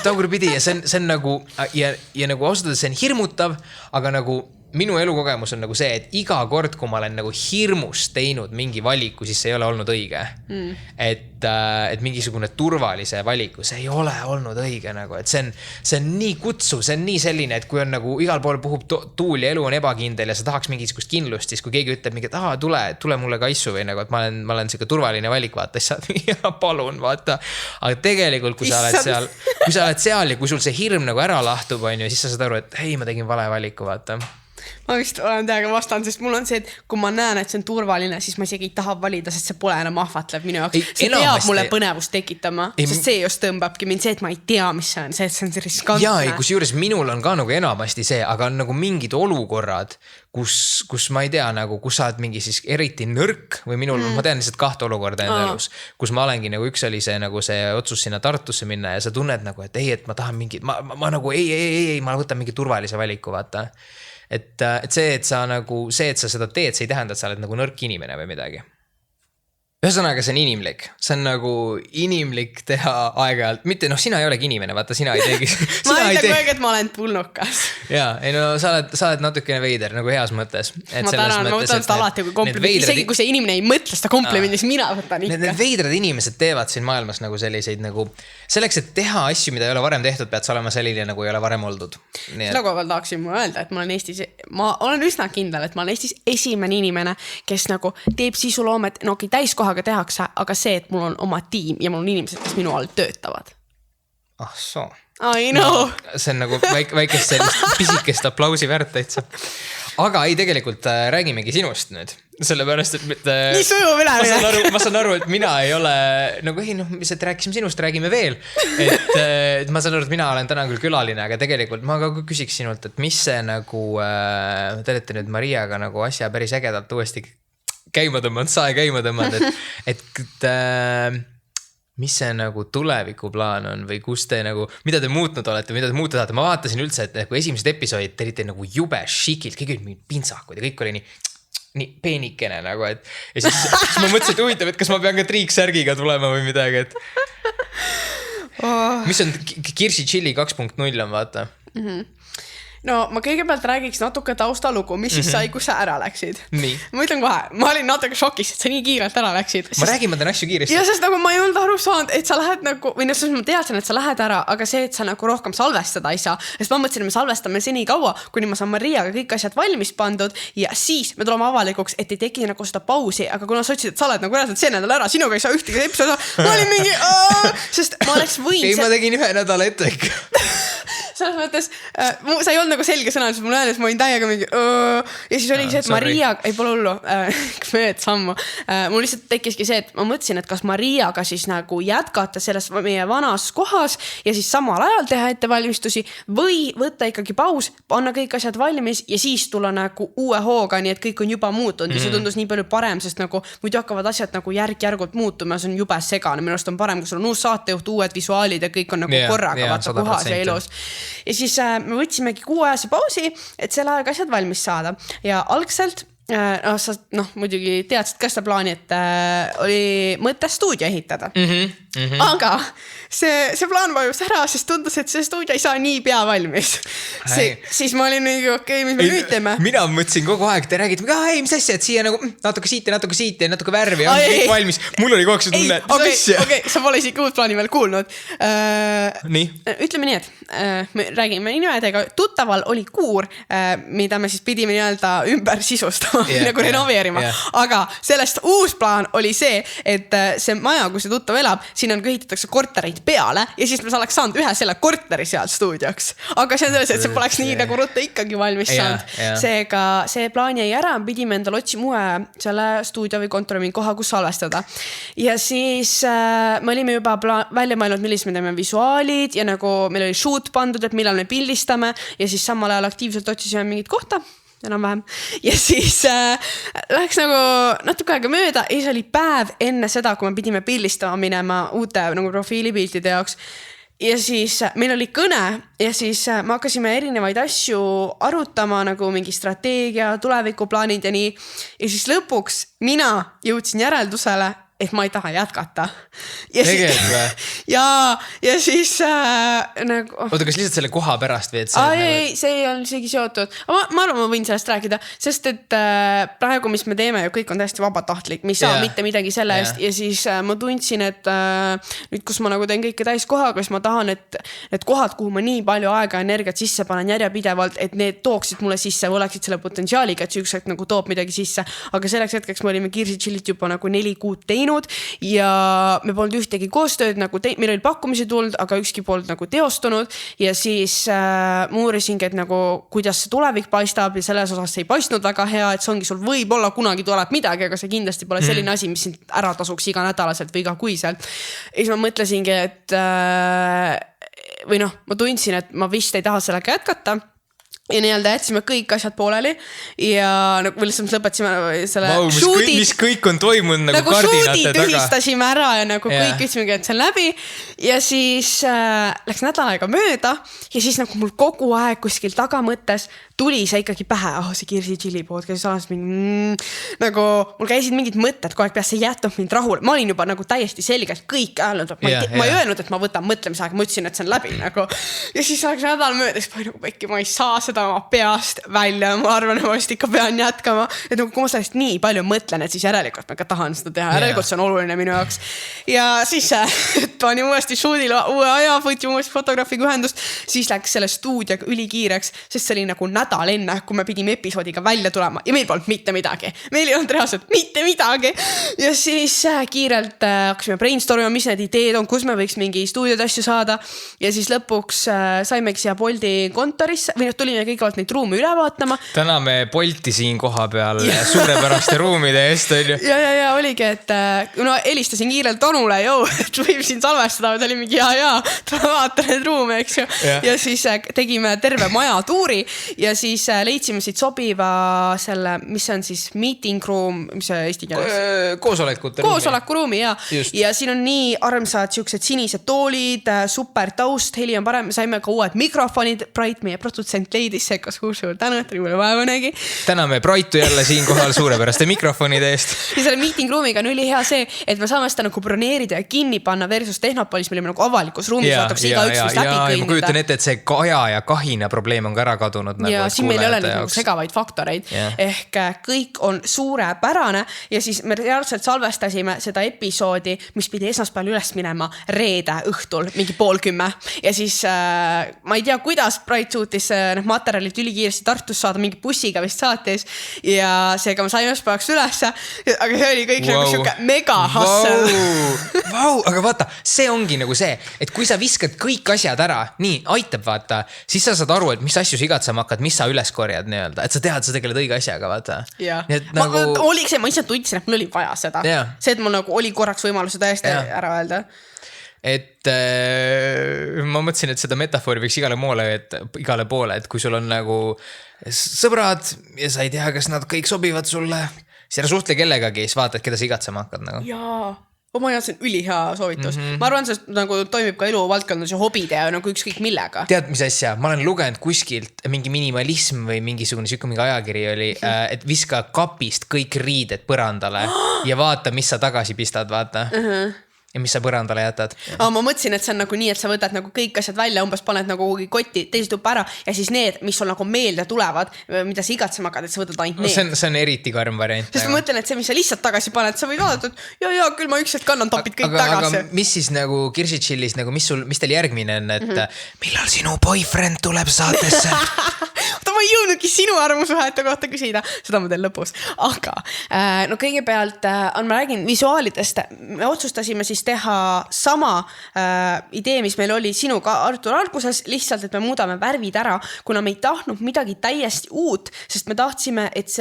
tagurpidi ja see on nagu ja nagu ausalt, see on hirmutav, aga nagu minu elukogemus on nagu see, et iga kord, kui ma olen nagu hirmus teinud mingi valiku, siis see ei ole olnud õige. Et mingisugune turvalise valiku, see ei ole olnud õige nagu, et see on nii kutsuv, see on nii selline, et kui on nagu igal pool puhub tuul ja elu on ebakindel ja sa tahaks mingisugust kindlust, siis kui keegi ütleb mingi, et tule mulle kaissu või nagu, et ma olen siuke turvaline valik, vaata, siis saad ja palun, vaata. Aga tegelikult, kui sa oled seal ja kui sul see hirm nagu ära lahtub, on ju, siis sa saad aru, et hei, ma tegin vale valiku, vaata. Ma vist olen täiega vastaan, sest mul on see, et kui ma näen, et see on turvaline, siis ma isegi ei taha valida, sest see pole enam ahvatlev minu jaoks. See peab mulle põnevust tekitama, sest see just tõmbabki mind see, et ma ei tea, mis see on, see, et see on riskantne. Jaa, kusjuures minul on ka nagu enamasti see, aga on nagu mingid olukorrad, kus ma ei tea nagu, kus sa oled mingi siis eriti nõrk või minul, ma tean lihtsalt 2 olukorda enda elus, kus ma olengi nagu üks oli see nagu see otsus sinna Tartusse minna ja sa tunned nagu, et ei, et ma tahan mingi, ma nagu ei, ma võtan mingi turvalise valiku, vaata. Et see, et sa seda teed, see ei tähenda, et sa oled nagu nõrk inimene või midagi. Ühesõnaga, see on inimlik. See on nagu inimlik teha aeg-ajalt. Mitte, sina ei olegi inimene, vaata, sina ei teegi. Ma ei tea kogu, et ma olen pulnukas. Jaa, ei sa oled natukene veider, nagu heas mõttes. Ma tänan, ma võtan seda alati kui kompliment. Isegi kui see inimene ei mõtle seda komplimenti, siis mina võtan ikka. Need veidrad inimesed teevad siin maailmas nagu selliseid nagu... Selleks, et teha asju, mida ei ole varem tehtud, pead sa olema selline, nagu ei ole varem oldud. Selle koha peal tahaksin ma öelda, et ma olen üsna kindel, et ma olen Eestis esimene inimene, kes nagu teeb sisuloomet, täiskohaga tehakse, aga see, et mul on oma tiim ja mul on inimesed, kes minu all töötavad. So. I know. See on nagu väikest sellist pisikest aplausi väärt täitsa. Aga ei, tegelikult räägimegi sinust nüüd. Sellepärast, et nii sujuv üle. Ma saan aru, et mina ei ole nagu mis et rääkisime sinust, räägime veel. Et ma saan aru, et mina olen täna küll külaline, aga tegelikult ma ka küsiks sinult, et mis see nagu te olete nüüd Mariaga nagu asja päris ägedalt uuesti käima tõmmanud, et mis see nagu tulevikuplaan on või kus te nagu, mida te muutnud olete, mida te muuta tahate. Ma vaatasin üldse, et kui esimesed episoodid te olite nagu jube šikilt, kõik olid mingi pintsakud ja kõik oli nii peenikene nagu, et ja siis ma mõtlesin, et huvitav, et kas ma pean ka triiksärgiga tulema või midagi, et mis on Kirsi Chili 2.0 on, vaata. No ma kõigepealt räägiks natuke taustalugu, mis siis sai, kus sa ära läksid. Nii. Ma ütlen kohe, ma olin natuke šokis, et sa nii kiirelt ära läksid. Ma räägin, ma teen asju kiiresti. Ja sest nagu ma ei olnud aru saanud, et sa lähed nagu, või ma teadsin, et sa lähed ära, aga see, et sa nagu rohkem salvestada ei saa. Sest ma mõtlesin, et me salvestame seni kaua, kuni ma saan Mariaga kõik asjad valmis pandud ja siis me tuleme avalikuks, et ei teki nagu seda pausi, aga kuna sa ütlesid, et sa oled nagu reaalselt see nädal ära, sinuga ei saa ühtegi episoodi, ma olin mingi, sest ma oleks võin. Ei, ma tegin 1 nädala ette ikka. Selles mõttes, sa ei olnud nagu selge sõnaliselt, mul öeldes ma olin täiega mingi ja siis oli see, et Maria, ei pole hullu, mööd sammu. Mul lihtsalt tekkiski see, et ma mõtlesin, et kas Mariaga siis nagu jätkata selles meie vanas kohas ja siis samal ajal teha ettevalmistusi või võtta ikkagi paus, panna kõik asjad valmis ja siis tulla nagu uue hooga, nii et kõik on juba muutunud ja see tundus nii palju parem, sest nagu muidu hakkavad asjad nagu järk-järgult muutuma, see on jube segane, minu arust on parem, kui sul on uus saatejuht, uued visuaalid ja kõik on nagu korraga vaata puhas ja ilus. Ja siis me võtsimegi 6-ajase pausi, et selle aega asjad valmis saada. Ja algselt, sa muidugi teadsid ka seda plaani, et oli mõte stuudio ehitada. Aga see plaan vajus ära, sest tundus, et see stuudio ei saa nii pea valmis. Siis ma olin mingi okei, mis me nüüd teeme. Mina mõtlesin kogu aeg, te räägite, mis asja, et siia nagu natuke siit ja natuke värvi ja kõik valmis. Mul oli kogu aeg see tunne, et mis asja. Okei, sa pole isegi uut plaani veel kuulnud. Nii. Ütleme nii, et me räägime nimedega. Tuttaval oli kuur, mida me siis pidime nii-öelda ümber sisustama, nagu renoveerima. Aga sellest uus plaan oli see, et see maja, kus see tuttav elab, siin on ehitatakse kortereid peale ja siis me oleks saanud ühe selle korteri sealt stuudioks. Aga see on selles, et see poleks nii nagu rutta ikkagi valmis saanud. Seega see plaan jäi ära, pidime endal otsima uue selle stuudio või kontori koha, kus salvestada. Ja siis me olime juba välja mõelnud, millised me teeme visuaalid ja nagu meil oli shoot pandud, et millal me pildistame ja siis samal ajal aktiivselt otsisime mingit kohta. Enam-vähem. Ja siis läheks nagu natuke aega mööda ja siis oli päev enne seda, kui me pidime pildistama minema uute nagu profiilipiltide jaoks. Ja siis meil oli kõne ja siis me hakkasime erinevaid asju arutama nagu mingi strateegia, tulevikuplaanid ja nii. Ja siis lõpuks mina jõudsin järeldusele, et ma ei taha jätkata. Tegelikult või? Ja siis nagu... Oota, kas lihtsalt selle koha pärast või? Ei, see ei olnud isegi seotud. Ma arvan, ma võin sellest rääkida, sest et praegu, mis me teeme, kõik on täiesti vabatahtlik, me ei saa mitte midagi selle eest ja siis ma tundsin, et nüüd, kus ma nagu teen kõike täiskohaga, siis ma tahan, et kohad, kuhu ma nii palju aega ja energiat sisse panen järjepidevalt, et need tooksid mulle sisse või oleksid selle potentsiaaliga, et see ükskord nagu toob midagi sisse. Aga selleks hetkeks me olime Kirsi Chillit juba nagu 4 kuud teinud ja me polnud ühtegi koostööd, nagu meil oli pakkumisi tulnud, aga ükski polnud nagu teostunud ja siis ma uurisingi, et nagu kuidas see tulevik paistab ja selles osas see ei paistnud väga hea, et see ongi sul võib-olla kunagi tuleb midagi, aga see kindlasti pole selline asi, mis sind ära tasuks iga nädalaselt või iga kuiselt. Ja siis ma mõtlesingi, et või noh, ma tundsin, et ma vist ei taha sellega jätkata. Ja nii-öelda jätsime kõik asjad pooleli ja nagu lihtsalt lõpetasime selle shootid. Mis kõik on toimunud nagu kardinate taga. Tühistasime ära ja nagu kõik ütlesimegi, et see on läbi. Ja siis läks nädal aega mööda ja siis nagu mul kogu aeg kuskil tagamõttes tuli see ikkagi pähe. See Kirsi Chilli podcast salas mingi nagu mul käisid mingid mõtted, kogu aeg peas see jätab mind rahule. Ma olin juba nagu täiesti selgelt kõik öelnud, ma ei öelnud, et ma võtan mõtlemisaega, ma ütlesin, et see on läbi nagu. Ja siis läks nädal mööda, siis ma nagu Pekki, ma ei saa seda oma peast välja, ma arvan, et ma vist ikka pean jätkama, et kui ma sellest nii palju mõtlen, et siis järelikult ma ka tahan seda teha, järelikult see on oluline minu jaoks ja siis pani uuesti shootile uue aja, võtsin uuesti fotograafiga ühendust, siis läks selle stuudioga ülikiireks, sest see oli nagu nädal enne, kui me pidime episoodiga välja tulema ja meil polnud mitte midagi, meil ei olnud reaalselt mitte midagi ja siis kiirelt hakkasime brainstormima, mis need ideed on, kus me võiks mingi stuudiod asju saada ja siis lõpuks saimegi siia Bolti kontorisse või tulime kõigepealt neid ruume üle vaatama. Täname Bolti siin koha peal suurepäraste ruumide eest on ju. Ja oligi, et helistasin kiirelt Onule, et võib siin salvestada, ta oli mingi vaata need ruume, eks ju. Ja siis tegime terve maja tuuri ja siis leidsime siit sobiva selle, mis on siis meeting room, mis see eesti keeles? Koosolekuruumi, ja siin on nii armsad siuksed sinised toolid, super taust, heli on parem, saime ka uued mikrofonid, Bright, meie produtsent leidis see, kas suur tänu, et oli vaeva nägi. Täname Brightu jälle siin kohal suurepäraste mikrofonide eest. Ja selle meeting roomiga on üli hea see, et me saame seda nagu broneerida ja kinni panna versus Tehnopolis, meil on nagu avalikus ruumis, vaataks iga üks läbi kõindida. Ma kujutan ette, et see kaja ja kahina probleem on ka ära kadunud. Ja siin meil ei ole nagu segavaid faktoreid. Ehk kõik on suurepärane ja siis me reaalselt salvestasime seda episoodi, mis pidi esmaspäeval üles minema reede õhtul, mingi 9:30. Ja siis ma ei tea, kuidas Bright suutis need materjalid ülikiiresti Tartus saada, mingi bussiga vist saates ja seega ma sain esmaspäevaks ülesse, aga see oli kõik nagu siuke mega hustle. Aga vaata, see ongi nagu see, et kui sa viskad kõik asjad ära, nii, aitab vaata, siis sa saad aru, et mis asju igatsema hakkad, mis sa üles korjad nii-öelda, et sa tead, sa tegeled õige asjaga, vaata. Ma ise tundsin, et mul oli vaja seda. See, et mul nagu oli korraks võimalus seda hästi ära öelda. Et ma mõtlesin, et seda metafoori võiks igale poole, et kui sul on nagu sõbrad ja sa ei tea, kas nad kõik sobivad sulle, siis ära suhtle kellegagi, siis vaatad, keda sa igatsema hakkad nagu. Jaa. Ma ei see on ülihea soovitus. Ma arvan, see nagu toimib ka elu valdkonnas ja hobide ja nagu ükskõik millega. Tead, mis asja? Ma olen lugenud kuskilt mingi minimalism või mingisugune mingi ajakiri oli, et viska kapist kõik riided põrandale ja vaata, mis sa tagasi pistad, vaata. Ja mis sa põrandale jätad. Ma mõtlesin, et see on nagu nii, et sa võtad nagu kõik asjad välja, umbes paned nagu kotti teise tuppa ära ja siis need, mis sul nagu meelde tulevad, mida sa igatsema hakkad, et sa võtad ainult need. See on eriti karm variant. Sest ma mõtlen, et see, mis sa lihtsalt tagasi paned, sa võid vaadata, et ja, küll ma ükselt kannan topid kõik tagasi. Aga mis siis nagu Kirsi Chillis, nagu mis teil järgmine on, et millal sinu boyfriend tuleb saatesse? Ma ei jõudnudki sinu arvamusvahete kohta küsida, seda ma teen lõpus. Aga kõigepealt ma räägin visuaalidest. Me otsustasime siis teha sama idee, mis meil oli sinuga Artur alguses, lihtsalt, et me muudame värvid ära, kuna me ei tahtnud midagi täiesti uut, sest me tahtsime, et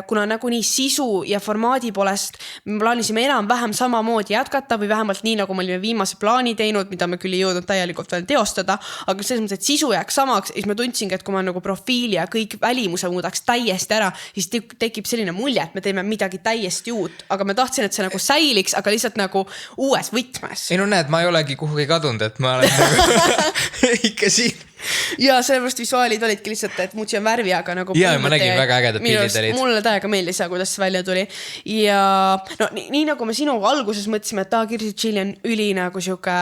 kuna nagu nii sisu ja formaadi poolest me plaanisime enam-vähem samamoodi jätkata või vähemalt nii, nagu me olime viimase plaani teinud, mida me küll ei jõudnud täielikult veel teostada, aga selles mõttes, et sisu jääks samaks, siis me tundsingi, et kui ma nagu profiili ja kõik välimuse muudaks täiesti ära, siis tekib selline mulje, et me teeme midagi täiesti uut, aga me tahtsin, et see nagu säiliks, aga lihtsalt nagu uues võtmes. Ei no näed, ma ei olegi kuhugi kadunud, et ma olen nagu ikka siin. ja sellepärast visuaalid olidki lihtsalt, et muutsin värvi, aga nagu ja ma nägin väga ägedad pildid olid. Mulle täiega meeldis, kuidas see välja tuli. Ja no nii nagu me sinuga alguses mõtlesime, et Kirsi Chilli on üli nagu siuke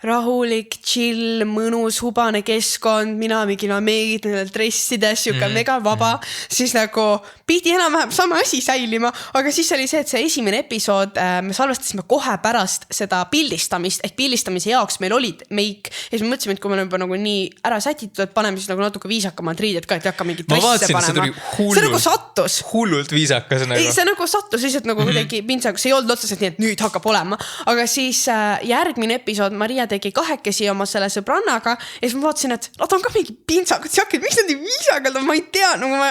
rahulik, chill, mõnus, hubane keskkond, mina mingi meegid nendel dressides, siuke mega vaba, siis nagu pidi enam-vähem sama asi säilima, aga siis oli see, et see esimene episood me salvestasime kohe pärast seda pildistamist, ehk pildistamise jaoks meil olid meik ja siis me mõtlesime, et kui me oleme juba nagu nii ära sätitud, et paneme siis nagu natuke viisakamad riided ka, et ei hakka mingit dresse panema. See nagu sattus. Hullult viisakas nagu. Ei, see nagu sattus lihtsalt nagu kuidagi pintsaga, see ei olnud otseselt nii, et nüüd hakkab olema. Aga siis järgmine episood Maria tegi kahekesi oma selle sõbrannaga ja siis ma vaatasin, et nad on ka mingi pintsakad siakid, miks nad nii viisakad on, ma ei tea, nagu ma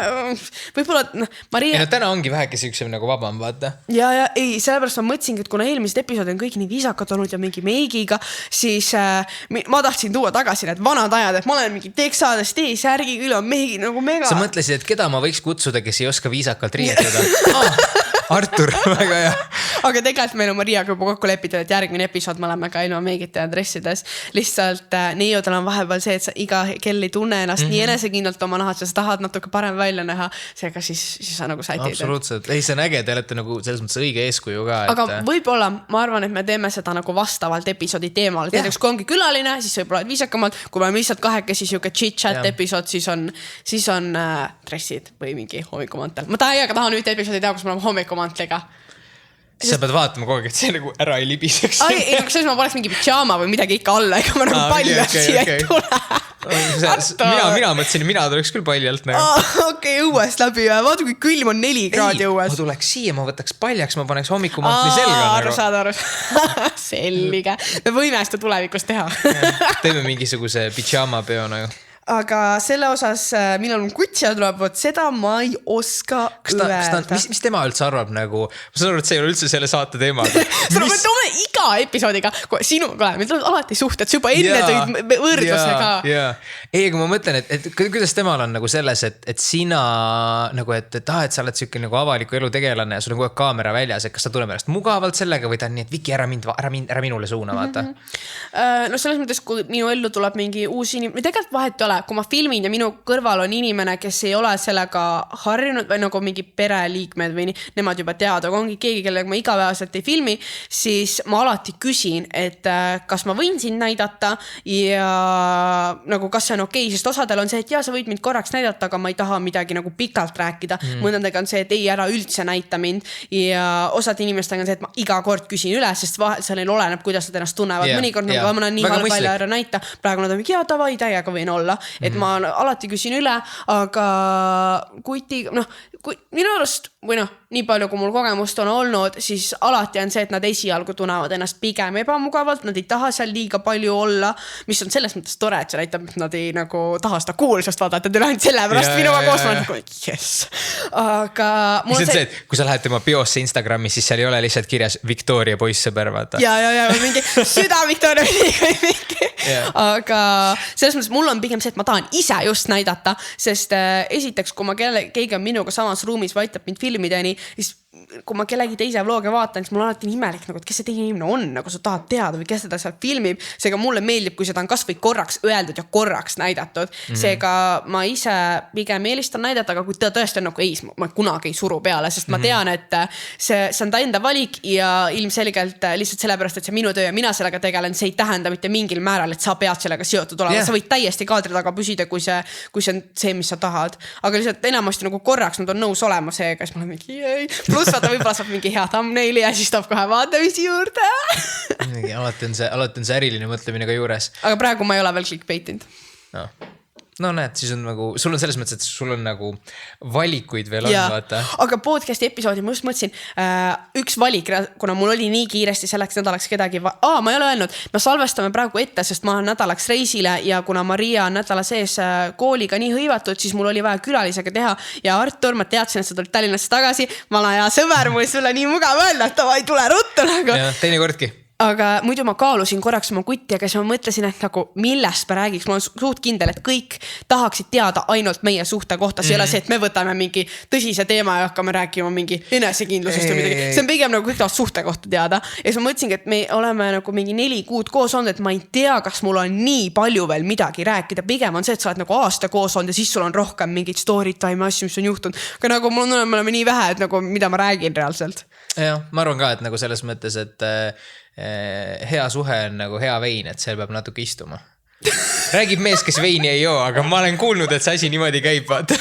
võib-olla Maria... Ja no täna ongi vähekesi üks nagu vabam, vaata. Ja ei, sellepärast ma mõtlesingi, et kuna eelmised episoodid on kõik nii viisakad olnud ja mingi meigiga, siis ma tahtsin tuua tagasi need vanad ajad, et ma olen mingi teksades T-särgi küll on meigi nagu mega. Sa mõtlesid, et keda ma võiks kutsuda, kes ei oska viisakalt riietuda? Artur, väga hea. Aga tegelikult meil on Mariaga juba kokku lepitud, et järgmine episood me oleme ka ilma meigita ja dressides. Lihtsalt Neiodel on vahepeal see, et sa iga kell ei tunne ennast nii enesekindlalt oma nahad, sa tahad natuke parem välja näha, seega siis sa nagu sätid. Absoluutselt. Ei, see on äge, te olete nagu selles mõttes õige eeskuju ka. Aga võib-olla, ma arvan, et me teeme seda nagu vastavalt episoodi teemal. Näiteks kui ongi külaline, siis võib-olla viisakamalt. Kui me oleme lihtsalt kahekesi siuke chit-chat episood, siis on dressid või mingi hommikumantel. Ma tahan nüüd episoodi teha, kus me oleme hommikumantlega. Sa pead vaatama kogu aeg, et see nagu ära ei libiseks. Ei, siis ma poleks mingi pidžaama või midagi ikka alla, ega ma nagu paljalt siia ei tule. Mina mõtlesin, mina tuleks küll paljalt nagu. Okei, õuest läbi. Vaata, kui külm on 4 kraadi õues. Ma tuleks siia, ma võtaks paljaks, ma paneks hommikumantli selga. Aru. Selge. Me võime seda tulevikus teha. Teeme mingisuguse pidžaama peo nagu. Aga selle osas, millal on kutsja tuleb, seda ma ei oska öelda. Mis tema üldse arvab nagu? Ma saan aru, et see ei ole üldse selle saate teemaga. Me toome iga episoodiga, sinuga meil tuleb alati suhted, sa juba enne tõid võrdlusega. Ei, aga ma mõtlen, et kuidas temal on nagu selles, et sina nagu, et sa oled siuke nagu avaliku elu tegelane ja sul on kogu aeg kaamera väljas, et kas ta tuleb ennast mugavalt sellega või ta on nii, et Viki, ära minule suuna, vaata. No selles mõttes, kui minu ellu tuleb mingi uus inimene, tegelikult vahet ei ole, kui ma filmin ja minu kõrval on inimene, kes ei ole sellega harjunud või nagu mingi pereliikmed või nii, nemad juba teavad, aga ongi keegi, kellega ma igapäevaselt ei filmi, siis ma alati küsin, et kas ma võin sind näidata ja nagu kas see on okei, sest osadel on see, et sa võid mind korraks näidata, aga ma ei taha midagi nagu pikalt rääkida. Mõndadega on see, et ei, ära üldse näita mind ja osad inimestega on see, et ma iga kord küsin üle, sest seal neil oleneb, kuidas nad ennast tunnevad. Mõnikord nagu ma olen nii halb välja ära näita, praegu nad on mingi, davai, täiega võin olla, et ma alati küsin üle, aga minu arust, või nii palju, kui mul kogemust on olnud, siis alati on see, et nad esialgu tunnevad ennast pigem ebamugavalt, nad ei taha seal liiga palju olla, mis on selles mõttes tore, et see näitab, et nad ei nagu taha seda kuulsust vaadata, et ainult selle pärast minuga koos ma nagu, yes. Aga mul on see, et kui sa lähed tema biosse Instagrami, siis seal ei ole lihtsalt kirjas Victoria poissõber, vaata. Ja, mingi süda Victoria mingi. Aga selles mõttes mul on pigem see, et ma tahan ise just näidata, sest esiteks, kui keegi on minuga samas ruumis, vaitab mind filmideni, siis kui ma kellegi teise vlooge vaatan, siis mul on alati imelik, nagu, et kes see teine inimene on, nagu sa tahad teada või kes seda seal filmib. Seega mulle meeldib, kui seda on kas või korraks öeldud ja korraks näidatud. Seega ma ise pigem eelistan näidata, aga kui ta tõesti on nagu ma kunagi ei suru peale, sest ma tean, et see on ta enda valik ja ilmselgelt lihtsalt sellepärast, et see minu töö ja mina sellega tegelen, see ei tähenda mitte mingil määral, et sa pead sellega seotud olema. Sa võid täiesti kaadri taga püsida, kui see on see, mis sa tahad. Aga lihtsalt enamasti nagu korraks nad on nõus olema seega, siis ma olen mingi pluss vaata võib-olla saab mingi hea thumbnaili ja siis toob kohe vaatamisi juurde. Alati on see äriline mõtlemine ka juures. Aga praegu ma ei ole veel clickbaitinud. No näed, siis on nagu, sul on selles mõttes, et sul on nagu valikuid veel on, vaata. Aga podcasti episoodi ma just mõtlesin, üks valik, kuna mul oli nii kiiresti selleks nädalaks kedagi, ma ei ole öelnud, me salvestame praegu ette, sest ma olen nädalaks reisile ja kuna Maria on nädala sees kooliga nii hõivatud, siis mul oli vaja külalisega teha ja Artur, ma teadsin, et sa tulid Tallinnasse tagasi, vana hea sõber, mul sulle nii mugav öelda, et tavai, tule ruttu nagu. Ja teine kordki. aga muidu ma kaalusin korraks oma kutti, aga siis ma mõtlesin, et nagu millest me räägiks, ma olen suht kindel, et kõik tahaksid teada ainult meie suhte kohta, see ei ole see, et me võtame mingi tõsise teema ja hakkame rääkima mingi enesekindlusest või midagi, see on pigem nagu kõik tahavad suhte kohta teada ja siis ma mõtlesingi, et me oleme nagu mingi 4 kuud koos olnud, et ma ei tea, kas mul on nii palju veel midagi rääkida, pigem on see, et sa oled nagu aasta koos olnud ja siis sul on rohkem mingit story time asju, mis on juhtunud, aga nagu mul on, me oleme nii vähe, et nagu mida ma räägin reaalselt. Jah, ma arvan ka, et nagu selles mõttes, et hea suhe on nagu hea vein, et seal peab natuke istuma. Räägib mees, kes veini ei joo, aga ma olen kuulnud, et see asi niimoodi käib, vaata.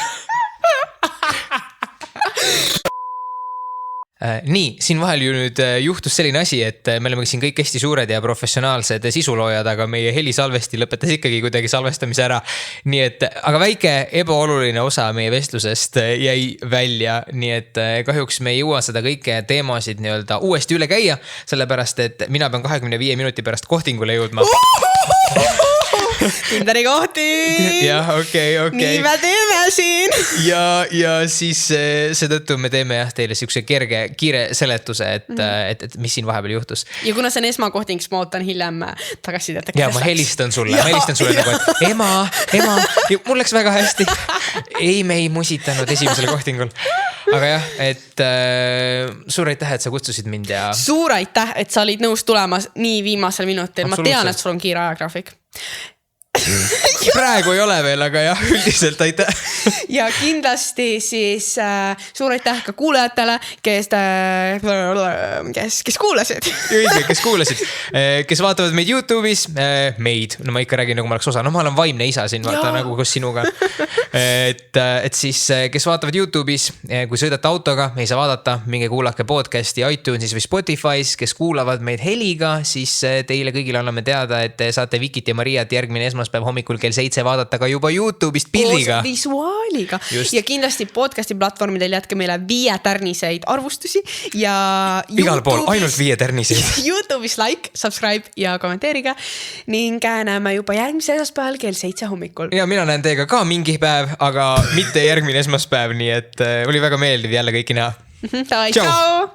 Nii, siin vahel ju nüüd juhtus selline asi, et me oleme siin kõik hästi suured ja professionaalsed sisuloojad, aga meie helisalvesti lõpetas ikkagi kuidagi salvestamise ära. Nii et, aga väike ebaoluline osa meie vestlusest jäi välja, nii et kahjuks me ei jõua seda kõike teemasid nii-öelda uuesti üle käia, sellepärast et mina pean 25 minuti pärast kohtingule jõudma. Tinderi kohti! Jah, okei. Nii me teeme siin! Ja siis seetõttu me teeme teile siukse kiire seletuse, et mis siin vahepeal juhtus. Ja kuna see on esmakohting, siis ma ootan hiljem tagasisidet. Ja ma helistan sulle nagu, et ema, mul läks väga hästi. Ei, me ei musitanud esimesel kohtingul. Aga jah, et suur aitäh, et sa kutsusid mind ja... Suur aitäh, et sa olid nõus tulema nii viimasel minutil. Ma tean, et sul on kiire ajagraafik. Praegu ei ole veel, aga jah, üldiselt aitäh. Ja kindlasti siis suur aitäh ka kuulajatele, kes kuulasid. Õige, kes kuulasid. Kes vaatavad meid YouTube'is, meid, no ma ikka räägin, nagu ma oleks osa, no ma olen vaimne isa siin, vaata nagu koos sinuga. Et siis, kes vaatavad YouTube'is, kui sõidate autoga, ei saa vaadata, minge kuulake podcasti iTunesis või Spotify's, kes kuulavad meid heliga, siis teile kõigile anname teada, et saate Vikit ja Mariat järgmine esmaspäev hommikul kell 7 vaadata ka juba YouTube'ist pildiga. Koos visuaaliga. Just. Ja kindlasti podcasti platvormidel jätke meile 5 tärniseid arvustusi ja igal pool, ainult 5 tärniseid. YouTube'is like, subscribe ja kommenteeriga ning näeme juba järgmise esmaspäeval kell 7 hommikul. Ja mina näen teiega ka mingi päev, aga mitte järgmine esmaspäev, nii et oli väga meeldiv jälle kõiki näha. Ciao!